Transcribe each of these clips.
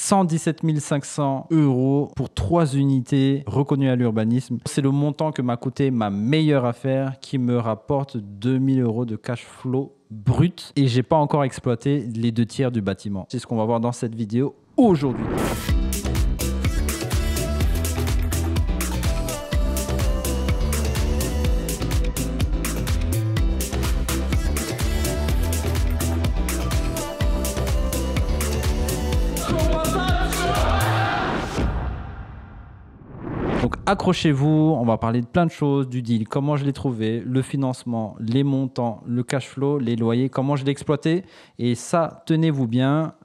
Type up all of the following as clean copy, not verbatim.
117 500 € pour 3 unités reconnues à l'urbanisme. C'est le montant que m'a coûté ma meilleure affaire qui me rapporte 2000 € de cash flow brut. Et j'ai pas encore exploité les 2/3 du bâtiment. C'est ce qu'on va voir dans cette vidéo aujourd'hui. Donc accrochez-vous, on va parler de plein de choses, du deal, comment je l'ai trouvé, le financement, les montants, le cash flow, les loyers, comment je l'ai exploité. Et ça, tenez-vous bien,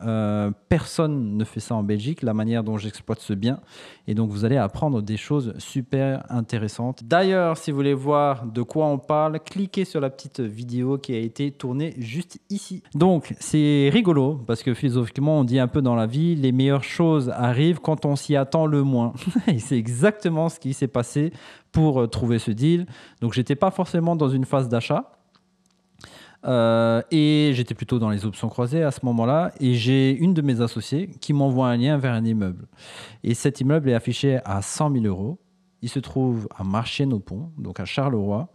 personne ne fait ça en Belgique, la manière dont j'exploite ce bien. Et donc vous allez apprendre des choses super intéressantes. D'ailleurs, si vous voulez voir de quoi on parle, cliquez sur la petite vidéo qui a été tournée juste ici. Donc c'est rigolo parce que philosophiquement, on dit un peu dans la vie, les meilleures choses arrivent quand on s'y attend le moins. Et c'est exactement ce qui s'est passé pour trouver ce deal. Donc j'étais pas forcément dans une phase d'achat. Et j'étais plutôt dans les options croisées à ce moment-là. Et j'ai une de mes associées qui m'envoie un lien vers un immeuble. Et cet immeuble est affiché à 100 000 €. Il se trouve à Marchienne-au-Pont, donc à Charleroi.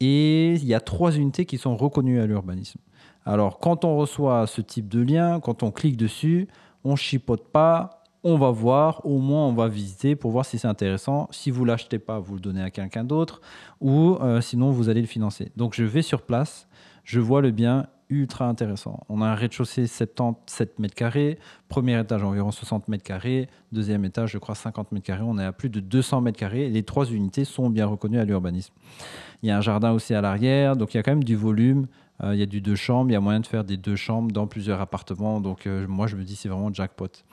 Et il y a 3 unités qui sont reconnues à l'urbanisme. Alors, quand on reçoit ce type de lien, quand on clique dessus, on ne chipote pas. On va voir, au moins on va visiter pour voir si c'est intéressant. Si vous ne l'achetez pas, vous le donnez à quelqu'un d'autre. Ou sinon, vous allez le financer. Donc, je vais sur place. Je vois le bien ultra intéressant. On a un rez-de-chaussée 77 mètres carrés, premier étage environ 60 mètres carrés, deuxième étage je crois 50 mètres carrés. On est à plus de 200 mètres carrés. Les 3 unités sont bien reconnues à l'urbanisme. Il y a un jardin aussi à l'arrière, donc il y a quand même du volume. Il y a du 2 chambres, il y a moyen de faire des 2 chambres dans plusieurs appartements. Donc moi je me dis c'est vraiment jackpot.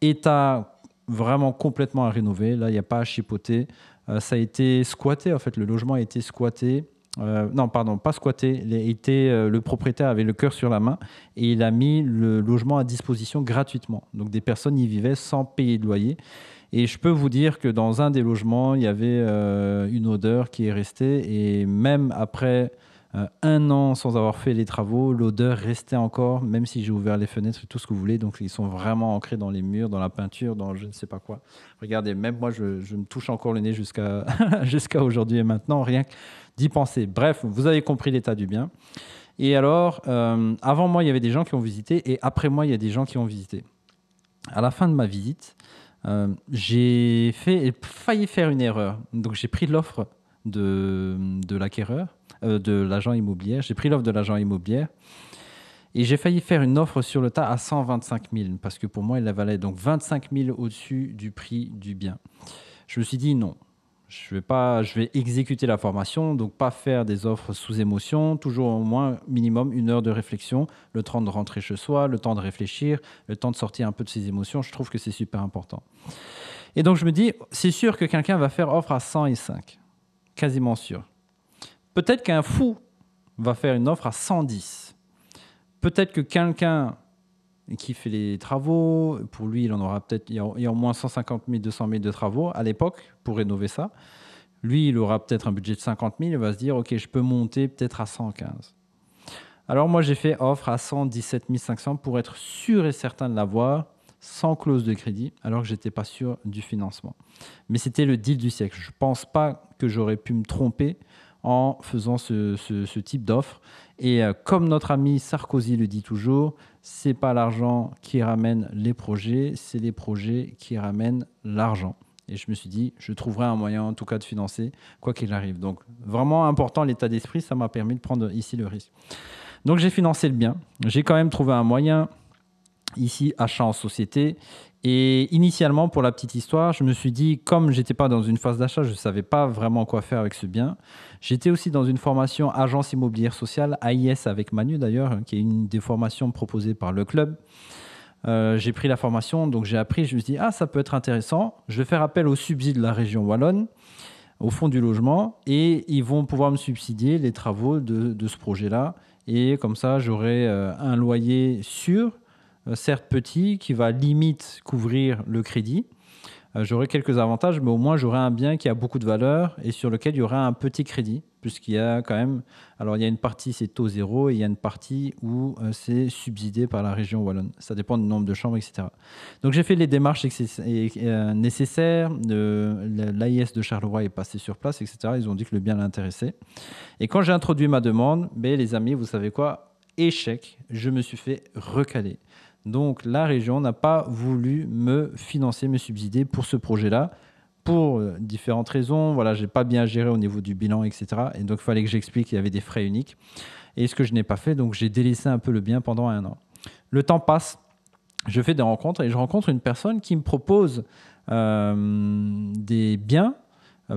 État vraiment complètement à rénover. Là il n'y a pas à chipoter. Ça a été squatté en fait. Le logement a été squatté. Non, pardon, pas squatté. Le propriétaire avait le cœur sur la main et il a mis le logement à disposition gratuitement. Donc des personnes y vivaient sans payer de loyer. Et je peux vous dire que dans un des logements, il y avait une odeur qui est restée. Et même après 1 an sans avoir fait les travaux, l'odeur restait encore, même si j'ai ouvert les fenêtres et tout ce que vous voulez. Donc ils sont vraiment ancrés dans les murs, dans la peinture, dans je ne sais pas quoi. Regardez, même moi, je me touche encore le nez jusqu'à jusqu'à aujourd'hui et maintenant, rien que d'y penser. Bref, vous avez compris l'état du bien. Et alors, avant moi, il y avait des gens qui ont visité et après moi, il y a des gens qui ont visité. À la fin de ma visite, j'ai failli faire une erreur. Donc, j'ai pris l'offre de l'acquéreur, de l'agent immobilier. J'ai pris l'offre de l'agent immobilier et j'ai failli faire une offre sur le tas à 125 000 parce que pour moi, il la valait donc 25 000 au-dessus du prix du bien. Je me suis dit non. Je vais exécuter la formation, donc pas faire des offres sous émotion, toujours au moins minimum 1 heure de réflexion, le temps de rentrer chez soi, le temps de réfléchir, le temps de sortir un peu de ses émotions. Je trouve que c'est super important. Et donc je me dis, c'est sûr que quelqu'un va faire offre à 105, quasiment sûr. Peut-être qu'un fou va faire une offre à 110. Peut-être que quelqu'un qui fait les travaux, pour lui, il en aura peut-être, il y a au moins 150 000, 200 000 de travaux à l'époque pour rénover ça. Lui, il aura peut-être un budget de 50 000, il va se dire, OK, je peux monter peut-être à 115. Alors moi, j'ai fait offre à 117 500 pour être sûr et certain de l'avoir, sans clause de crédit, alors que je n'étais pas sûr du financement. Mais c'était le deal du siècle. Je ne pense pas que j'aurais pu me tromper en faisant ce type d'offre. Et comme notre ami Sarkozy le dit toujours, c'est pas l'argent qui ramène les projets, c'est les projets qui ramènent l'argent. Et je me suis dit, je trouverai un moyen en tout cas de financer, quoi qu'il arrive. Donc vraiment important l'état d'esprit, ça m'a permis de prendre ici le risque. Donc j'ai financé le bien, j'ai quand même trouvé un moyen, ici achat en société. Et initialement, pour la petite histoire, je me suis dit, comme je n'étais pas dans une phase d'achat, je ne savais pas vraiment quoi faire avec ce bien. J'étais aussi dans une formation agence immobilière sociale, AIS avec Manu d'ailleurs, qui est une des formations proposées par le club. J'ai pris la formation, donc j'ai appris, je me suis dit, ça peut être intéressant. Je vais faire appel aux subsides de la région wallonne, au fond du logement, et ils vont pouvoir me subsidier les travaux de ce projet-là. Et comme ça, j'aurai un loyer sûr, certes petit, qui va limite couvrir le crédit. J'aurai quelques avantages, mais au moins j'aurai un bien qui a beaucoup de valeur et sur lequel il y aura un petit crédit, puisqu'il y a quand même... Alors il y a une partie c'est taux zéro et il y a une partie où c'est subsidié par la région wallonne. Ça dépend du nombre de chambres, etc. Donc j'ai fait les démarches nécessaires. L'AIS de Charleroi est passé sur place, etc. Ils ont dit que le bien l'intéressait. Et quand j'ai introduit ma demande, ben, les amis, vous savez quoi? Échec, je me suis fait recaler. Donc la région n'a pas voulu me financer, me subsider pour ce projet-là, pour différentes raisons. Voilà, je n'ai pas bien géré au niveau du bilan, etc. Et donc il fallait que j'explique qu'il y avait des frais uniques. Et ce que je n'ai pas fait, donc j'ai délaissé un peu le bien pendant 1 an. Le temps passe, je fais des rencontres et je rencontre une personne qui me propose des biens,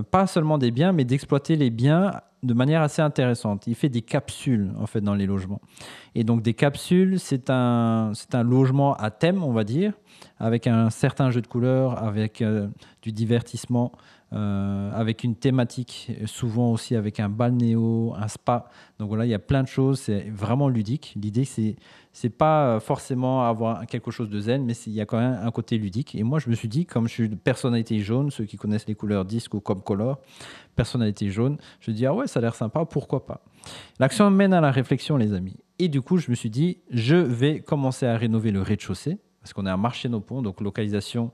pas seulement des biens, mais d'exploiter les biens de manière assez intéressante. Il fait des capsules en fait dans les logements. Et donc des capsules, c'est un logement à thème, on va dire, avec un certain jeu de couleurs, avec du divertissement, avec une thématique, souvent aussi avec un balnéo, un spa. Donc voilà, il y a plein de choses, c'est vraiment ludique. L'idée, c'est pas forcément avoir quelque chose de zen, mais il y a quand même un côté ludique. Et moi, je me suis dit, comme je suis de personnalité jaune, ceux qui connaissent les couleurs disque ou comme color, personnalité jaune, je me dis, ah ouais, ça a l'air sympa, pourquoi pas. L'action mène à la réflexion, les amis. Et du coup, je me suis dit, je vais commencer à rénover le rez-de-chaussée, parce qu'on est à Marché-nos-Ponts, donc localisation,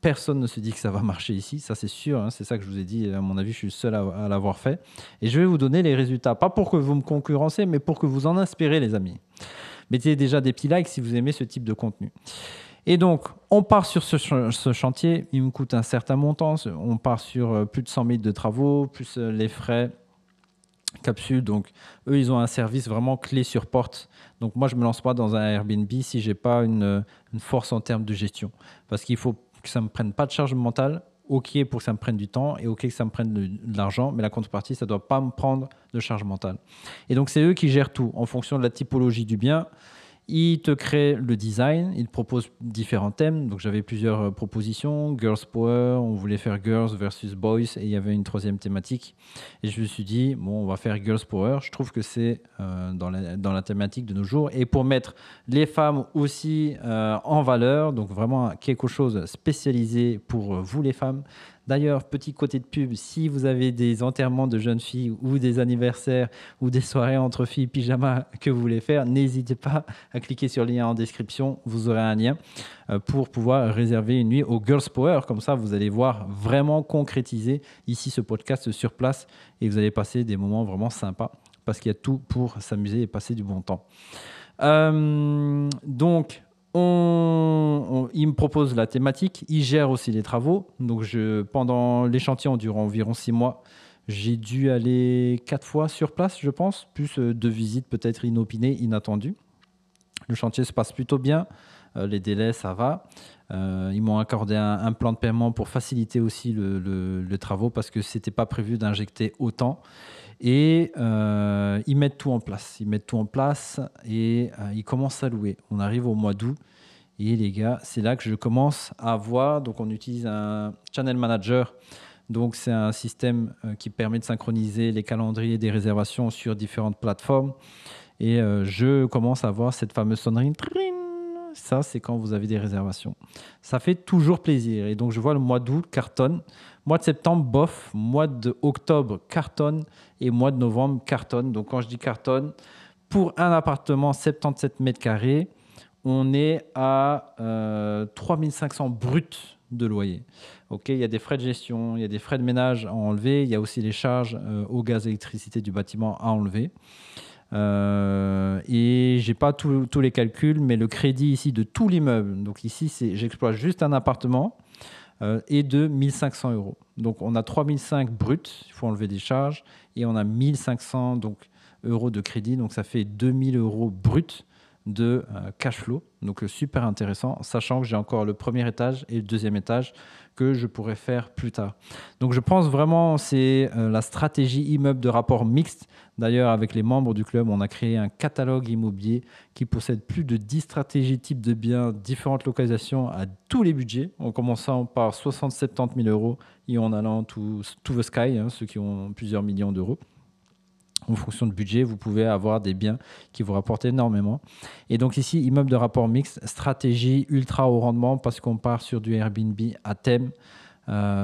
personne ne se dit que ça va marcher ici, ça c'est sûr, hein, c'est ça que je vous ai dit, à mon avis, je suis le seul à l'avoir fait. Et je vais vous donner les résultats, pas pour que vous me concurrencez, mais pour que vous en inspirez, les amis. Mettez déjà des petits likes si vous aimez ce type de contenu. Et donc, on part sur ce chantier, il me coûte un certain montant, on part sur plus de 100 000 de travaux, plus les frais capsule. Donc, eux, ils ont un service vraiment clé sur porte. Donc, moi, je ne me lance pas dans un Airbnb si je n'ai pas une force en termes de gestion. Parce qu'il faut que ça ne me prenne pas de charge mentale. OK pour que ça me prenne du temps et OK que ça me prenne de l'argent. Mais la contrepartie, ça ne doit pas me prendre de charge mentale. Et donc, c'est eux qui gèrent tout en fonction de la typologie du bien. Il te crée le design, il te propose différents thèmes. Donc j'avais plusieurs propositions. Girls Power, on voulait faire Girls versus Boys et il y avait une troisième thématique. Et je me suis dit, bon, on va faire Girls Power. Je trouve que c'est dans la thématique de nos jours. Et pour mettre les femmes aussi en valeur, donc vraiment quelque chose spécialisé pour vous les femmes. D'ailleurs, petit côté de pub, si vous avez des enterrements de jeunes filles ou des anniversaires ou des soirées entre filles pyjama que vous voulez faire, n'hésitez pas à cliquer sur le lien en description. Vous aurez un lien pour pouvoir réserver une nuit au Girls Power. Comme ça, vous allez voir vraiment concrétiser ici ce podcast sur place et vous allez passer des moments vraiment sympas parce qu'il y a tout pour s'amuser et passer du bon temps. Donc, il me propose la thématique, il gère aussi les travaux. Donc pendant l'échantillon durant environ 6 mois, j'ai dû aller 4 fois sur place, je pense, plus 2 visites peut-être inopinées, inattendues. Le chantier se passe plutôt bien, les délais, ça va. Ils m'ont accordé un plan de paiement pour faciliter aussi le travaux parce que ce n'était pas prévu d'injecter autant. Et ils mettent tout en place. Et ils commencent à louer. On arrive au mois d'août. Et les gars, c'est là que je commence à voir. Donc, on utilise un channel manager. Donc, c'est un système qui permet de synchroniser les calendriers des réservations sur différentes plateformes. Et je commence à voir cette fameuse sonnerie. Ça, c'est quand vous avez des réservations. Ça fait toujours plaisir. Et donc, je vois le mois d'août cartonne. Mois de septembre, bof. Mois d'octobre, cartonne. Et mois de novembre, cartonne. Donc, quand je dis cartonne, pour un appartement 77 mètres carrés, on est à 3 500 bruts de loyer. Okay, il y a des frais de gestion, il y a des frais de ménage à enlever. Il y a aussi les charges au gaz et électricité du bâtiment à enlever. Et j'ai pas tous les calculs, mais le crédit ici de tout l'immeuble, donc ici j'exploite juste un appartement, est de 1500 euros. Donc on a 3500 bruts, il faut enlever des charges, et on a 1500 euros de crédit, donc ça fait 2000 euros bruts de cash flow, donc super intéressant, sachant que j'ai encore le premier étage et le deuxième étage que je pourrais faire plus tard. Donc je pense vraiment c'est la stratégie immeuble de rapport mixte. D'ailleurs, avec les membres du club, on a créé un catalogue immobilier qui possède plus de 10 stratégies types de biens, différentes localisations à tous les budgets, en commençant par 60-70 000 euros et en allant to the sky, ceux qui ont plusieurs millions d'euros. En fonction de budget, vous pouvez avoir des biens qui vous rapportent énormément. Et donc ici, immeuble de rapport mixte, stratégie ultra haut rendement parce qu'on part sur du Airbnb à thème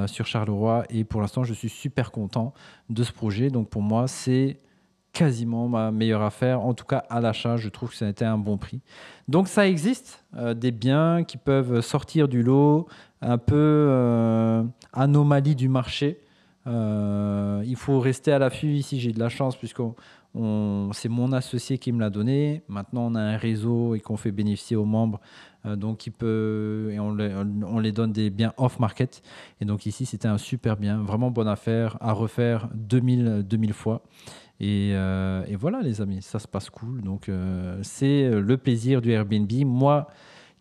sur Charleroi. Et pour l'instant, je suis super content de ce projet. Donc pour moi, c'est quasiment ma meilleure affaire. En tout cas, à l'achat, je trouve que ça a été un bon prix. Donc ça existe, des biens qui peuvent sortir du lot, un peu anomalie du marché. Il faut rester à l'affût. Ici, j'ai de la chance puisque c'est mon associé qui me l'a donné. Maintenant, on a un réseau et qu'on fait bénéficier aux membres. Donc, et on les donne des biens off-market. Et donc ici, c'était un super bien, vraiment bonne affaire à refaire 2000 fois. Et voilà, les amis, ça se passe cool. Donc, c'est le plaisir du Airbnb. Moi,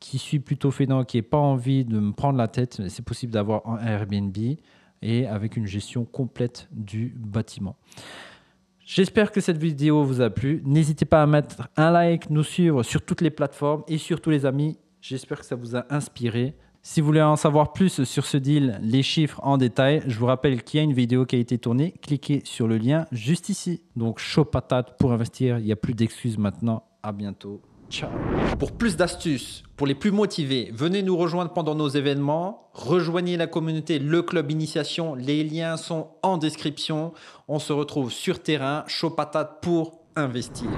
qui suis plutôt fainéant, qui n'ai pas envie de me prendre la tête, c'est possible d'avoir un Airbnb et avec une gestion complète du bâtiment. J'espère que cette vidéo vous a plu. N'hésitez pas à mettre un like, nous suivre sur toutes les plateformes et surtout les amis, j'espère que ça vous a inspiré. Si vous voulez en savoir plus sur ce deal, les chiffres en détail, je vous rappelle qu'il y a une vidéo qui a été tournée. Cliquez sur le lien juste ici. Donc, chaud patate pour investir. Il n'y a plus d'excuses maintenant. À bientôt. Ciao. Pour plus d'astuces, pour les plus motivés, venez nous rejoindre pendant nos événements. Rejoignez la communauté Le Club Initiation. Les liens sont en description. On se retrouve sur terrain. Chaud patate pour investir.